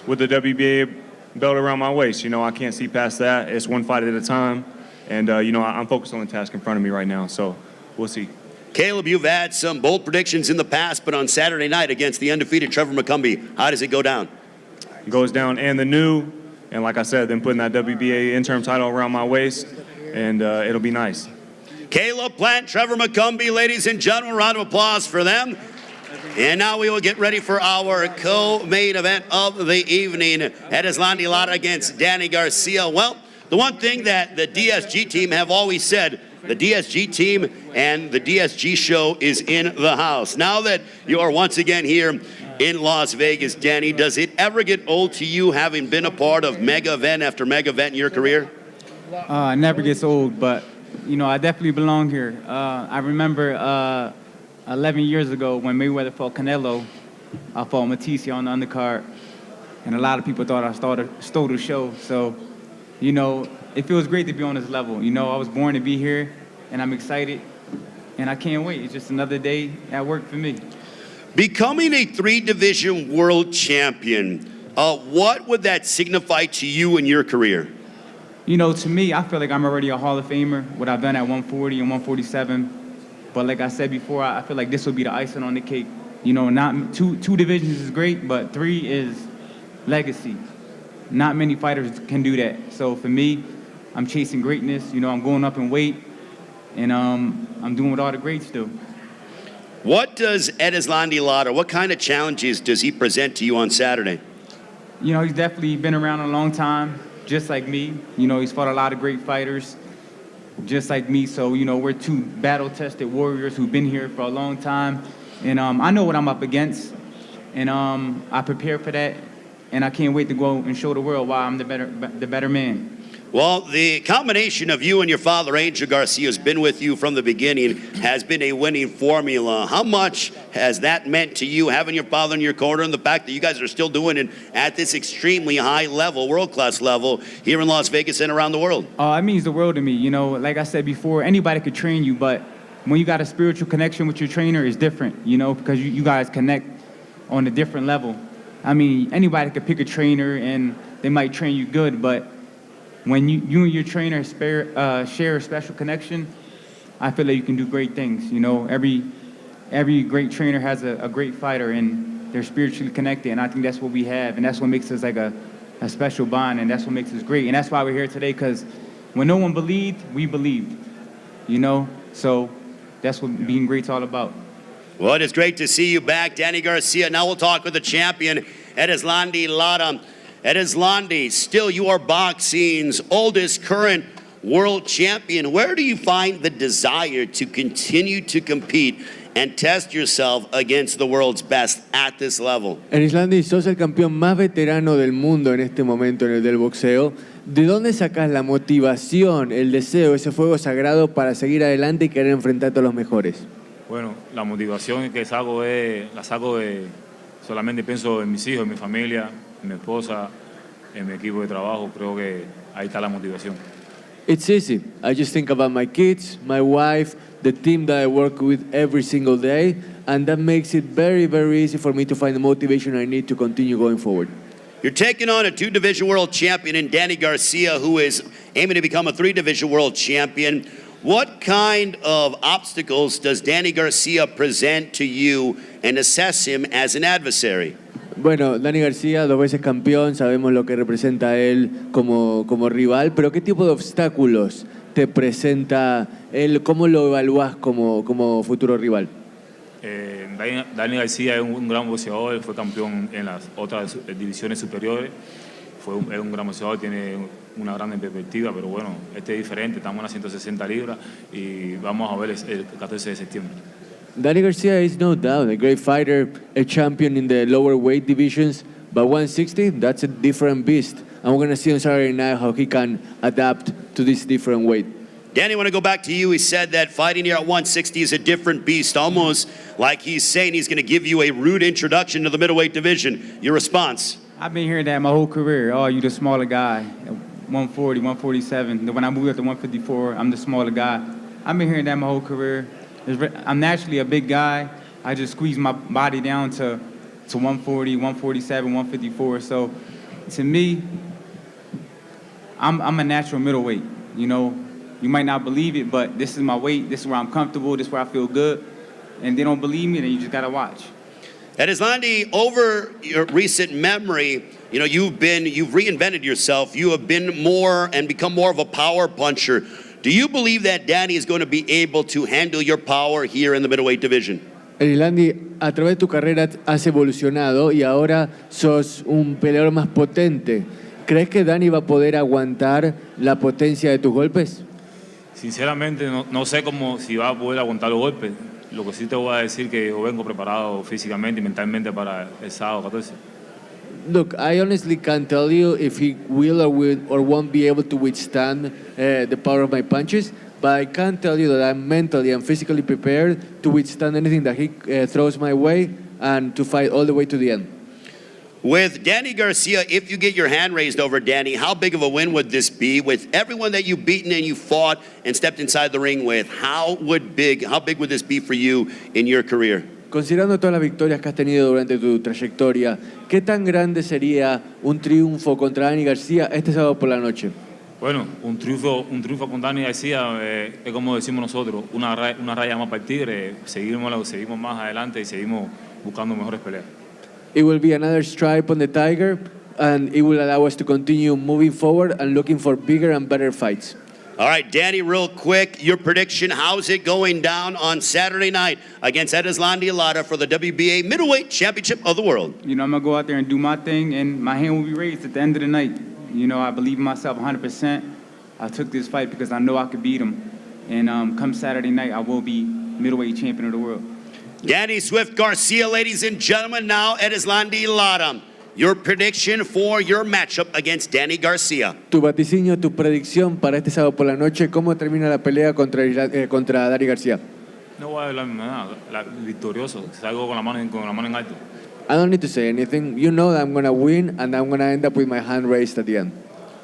With the WBA belt around my waist, you know, I can't see past that. It's one fight at a time. And, you know, I'm focused on the task in front of me right now. So we'll see. Caleb, you've had some bold predictions in the past, but on Saturday night against the undefeated Trevor McCumby, how does it go down? It goes down and the new. And like I said, then putting that WBA interim title around my waist, and it'll be nice. Caleb Plant, Trevor McCumby, ladies and gentlemen, round of applause for them. And now we will get ready for our co-main event of the evening. Erislandy Lara against Danny Garcia. Well, the one thing that the DSG team have always said, the DSG team and the DSG show is in the house. Now that you are once again here in Las Vegas, Danny, does it ever get old to you having been a part of mega event after mega event in your career? It never gets old, but, you know, I definitely belong here. I remember 11 years ago when Mayweather fought Canelo, I fought Matisse on the undercard, and a lot of people thought I stole the show. So, you know, it feels great to be on this level. You know, I was born to be here, and I'm excited, and I can't wait. It's just another day at work for me. Becoming a 3-division world champion, what would that signify to you in your career? You know, to me, I feel like I'm already a Hall of Famer. What I've done at 140 and 147, But like I said before, I feel like this will be the icing on the cake. You know, not two divisions is great, but 3 is legacy. Not many fighters can do that. So for me, I'm chasing greatness. You know, I'm going up in weight, and I'm doing what all the greats do. What does Erislandy Lara, what kind of challenges does he present to you on Saturday? You know, he's definitely been around a long time, just like me. You know, he's fought a lot of great fighters, just like me. So, you know, we're 2 battle-tested warriors who've been here for a long time. And I know what I'm up against, and I prepare for that, and I can't wait to go and show the world why I'm the better man. Well, the combination of you and your father, Angel Garcia, has been with you from the beginning, has been a winning formula. How much has that meant to you, having your father in your corner, and the fact that you guys are still doing it at this extremely high level, world-class level, here in Las Vegas and around the world? It means the world to me. You know, like I said before, anybody could train you, but when you got a spiritual connection with your trainer, it's different, you know, because you guys connect on a different level. I mean, anybody could pick a trainer and they might train you good, but when you and your trainer share a special connection, I feel like you can do great things. You know, every great trainer has a great fighter, and they're spiritually connected, and I think that's what we have, and that's what makes us like a special bond, and that's what makes us great, and that's why we're here today, because when no one believed, we believed, you know, so that's what being great's all about. Well, it is great to see you back, Danny Garcia. Now we'll talk with the champion, Erislandy Lara. Erislandy, still you are boxing's oldest current world champion. Where do you find the desire to continue to compete and test yourself against the world's best at this level? Erislandy, sos el campeón más veterano del mundo en este momento en el del boxeo. ¿De dónde sacás la motivación, el deseo, ese fuego sagrado para seguir adelante y querer enfrentarte a los mejores? Bueno, la motivación que la saco de, solamente pienso en mis hijos, en mi familia, en mi esposa, en mi equipo de trabajo. Creo que ahí está la motivación. It's easy. I just think about my kids, my wife, the team that I work with every single day, and that makes it very, very easy for me to find the motivation I need to continue going forward. You're taking on a 2-division world champion in Danny Garcia, who is aiming to become a 3-division world champion. What kind of obstacles does Danny Garcia present to you and assess him as an adversary? Bueno, Danny García, 2 veces campeón, sabemos lo que representa él como rival, pero ¿qué tipo de obstáculos te presenta él? ¿Cómo lo evalúas como futuro rival? Danny García es un gran boxeador, fue campeón en las otras divisiones superiores, es un gran boxeador, tiene una gran perspectiva, pero bueno, este es diferente, estamos en las 160 libras y vamos a ver el 14 de septiembre. Danny Garcia is no doubt a great fighter, a champion in the lower weight divisions, but 160, that's a different beast. And we're going to see on Saturday night how he can adapt to this different weight. Danny, I want to go back to you. He said that fighting here at 160 is a different beast, almost like he's saying he's going to give you a rude introduction to the middleweight division. Your response? I've been hearing that my whole career. Oh, you the smaller guy, 140, 147. When I moved up to 154, I'm the smaller guy. I've been hearing that my whole career. I'm naturally a big guy. I just squeeze my body down to 140, 147, 154. So to me, I'm a natural middleweight. You know, you might not believe it, but this is my weight. This is where I'm comfortable. This is where I feel good. And they don't believe me, then you just gotta watch. Erislandy, over your recent memory, you know, you've reinvented yourself. You have been more and become more of a power puncher. Do you believe that Danny is going to be able to handle your power here in the middleweight division? Erislandy, a través de tu carrera has evolucionado y ahora sos un peleador más potente. ¿Crees que Danny va a poder aguantar la potencia de tus golpes? Sinceramente, no sé si va a poder aguantar los golpes. Lo que sí te voy a decir que yo vengo preparado físicamente y mentalmente para el sábado 14. Look, I honestly can't tell you if he will or won't be able to withstand the power of my punches, but I can tell you that I'm mentally and physically prepared to withstand anything that he throws my way and to fight all the way to the end. With Danny Garcia, if you get your hand raised over Danny, how big of a win would this be? With everyone that you've beaten and you fought and stepped inside the ring with, how big would this be for you in your career? Considerando todas las victorias que has tenido durante tu trayectoria, ¿qué tan grande sería un triunfo contra Danny García este sábado por la noche? Bueno, un triunfo con Dani García es como decimos nosotros, una raya más para el tigre. Seguimos más adelante y seguimos buscando mejores peleas. It will be another stripe on the tiger, and it will allow us to continue moving forward and looking for bigger and better fights. All right, Danny, real quick, your prediction, how's it going down on Saturday night against Erislandy Lara for the WBA Middleweight Championship of the World? You know, I'm going to go out there and do my thing, and my hand will be raised at the end of the night. You know, I believe in myself 100%. I took this fight because I know I could beat him. And come Saturday night, I will be middleweight champion of the world. Danny Swift Garcia, ladies and gentlemen, now Erislandy Lara. Your prediction for your matchup against Danny Garcia. Tu vaticinio, tu predicción para este sábado por la noche, ¿cómo termina la pelea contra Danny Garcia? No voy a hablar nada, victorioso, salgo con la mano en alto. I don't need to say anything. You know that I'm going to win, and I'm going to end up with my hand raised at the end.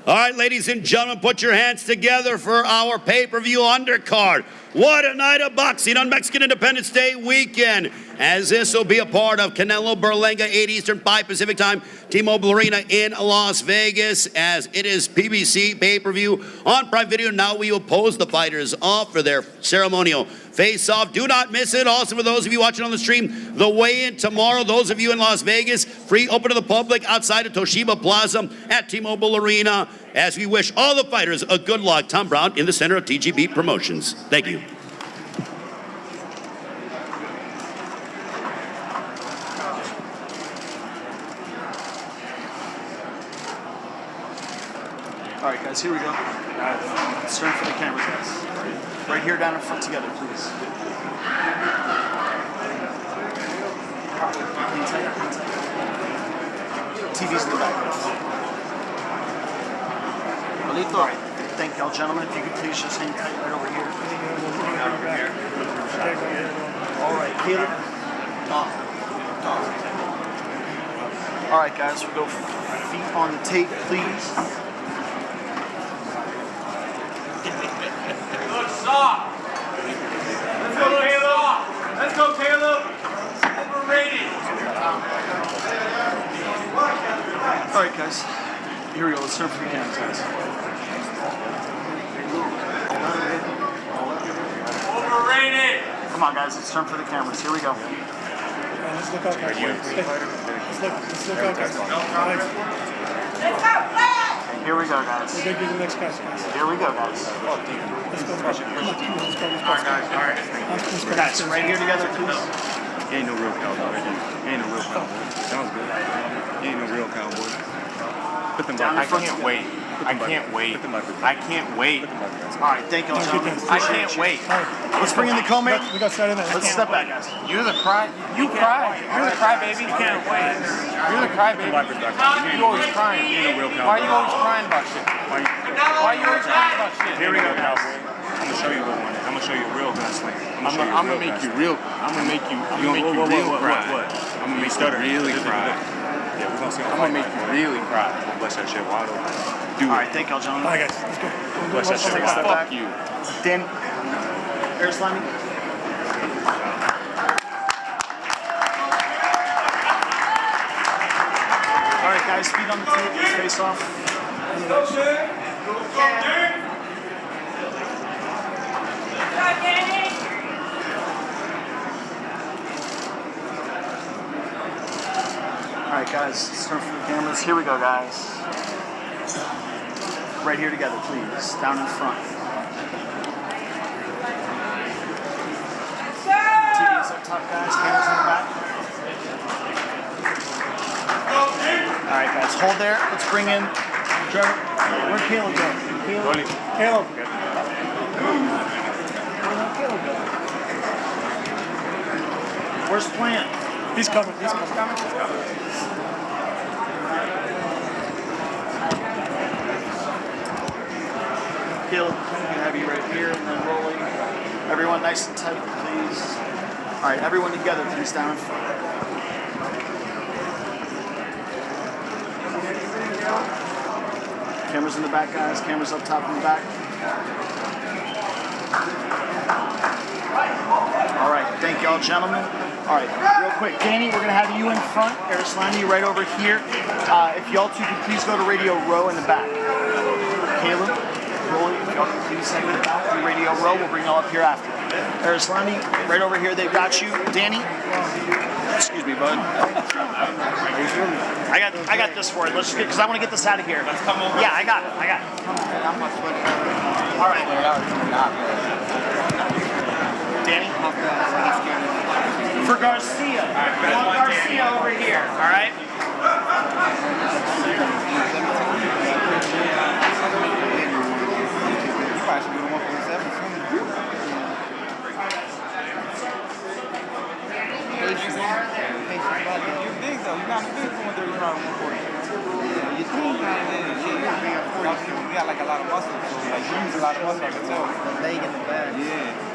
All right, ladies and gentlemen, put your hands together for our pay-per-view undercard. What a night of boxing on Mexican Independence Day weekend, as this will be a part of Canelo, Berlanga, 8 Eastern, 5 Pacific time, T-Mobile Arena in Las Vegas, as it is PBC pay-per-view on Prime Video. Now we will pose the fighters off for their ceremonial face-off. Do not miss it. Also, for those of you watching on the stream, the weigh-in tomorrow, those of you in Las Vegas, free, open to the public outside of Toshiba Plaza at T-Mobile Arena, as we wish all the fighters a good luck. Tom Brown in the center of TGB Promotions. Thank you. All right, guys, here we go. Let's turn for the cameras, guys. Right here, down in front together, please. TV's in the back, guys. All right, thank y'all, gentlemen. If you could please just hang tight right over here. All right, Caleb. All right, guys, we'll go feet on the tape, please. Look soft. Let's go, Caleb. Let's go, Caleb. Overrated. All right, guys. Here we go. Let's turn for the cameras, guys. Overrated. Come on, guys. Let's turn for the cameras. Here we go. Let's look out, guys. Let's look out, guys. Here we go, guys. We're going to be the next guys. Here we go, guys. Let's go. Let's go. All right, guys. All right. Guys, right here together, please. You ain't no real cowboy. You ain't no real cowboy. Sounds good. You ain't no real cowboy. Put them back. I can't wait. I can't wait. I can't wait. All right, thank you, gentlemen. I can't wait. Let's bring in the co-main. We got Saturday night. Let's step back, guys. You're the cry. You cry. You're the cry baby. You can't wait. You're the cry baby. You always crying. You ain't no real cowboy. Why are you always crying about shit? Why are you always crying about shit? Here we go, cowboy. I'm gonna show you a little one. I'm gonna show you a real gunslinger. I'm gonna make you real. I'm gonna make you. I'm gonna make you real cry. I'm gonna make you really cry. Yeah, we're gonna see. I'm gonna make you really cry. Bless that shit wide open. All right, thank y'all, gentlemen. All right, guys. Let's go. Bless that shit Take a step wide back. open. Fuck you. Dan, Erislandy. All right, guys, feet on the tape. Let's face off. All right, guys, let's turn for the cameras. Here we go, guys. Right here together, please. Down in front. TV's up top, guys. Cameras in the back. All right, guys, hold there. Let's bring in Trevor. Where'd Caleb go? Caleb. Where'd Caleb go? Where's Plant? He's coming. He's coming. Caleb, we can have you right here and then rolling. Everyone nice and tight, please. All right, everyone together, please, down in front. Cameras in the back, guys. Cameras up top and the back. All right, thank y'all, gentlemen. All right, real quick, Danny, we're gonna have you in front. Erislandy right over here. If y'all two could please go to Radio Row in the back. Caleb. y'all can please say through Radio Row. We'll bring y'all up here after. Arislandi, right over here, they've got you. Danny, excuse me, bud. I got this for it. Let's just get, because I want to get this out of here. Let's come over. Yeah, I got it. All right. Danny? For Garcia. We want Garcia over here, all right? You're big though. You're not big for 130 around 140. You think kind of is. Yeah, you're big at 40. You got like a lot of muscle. Like you use a lot of muscle. I can tell. The leg in the back. Yeah.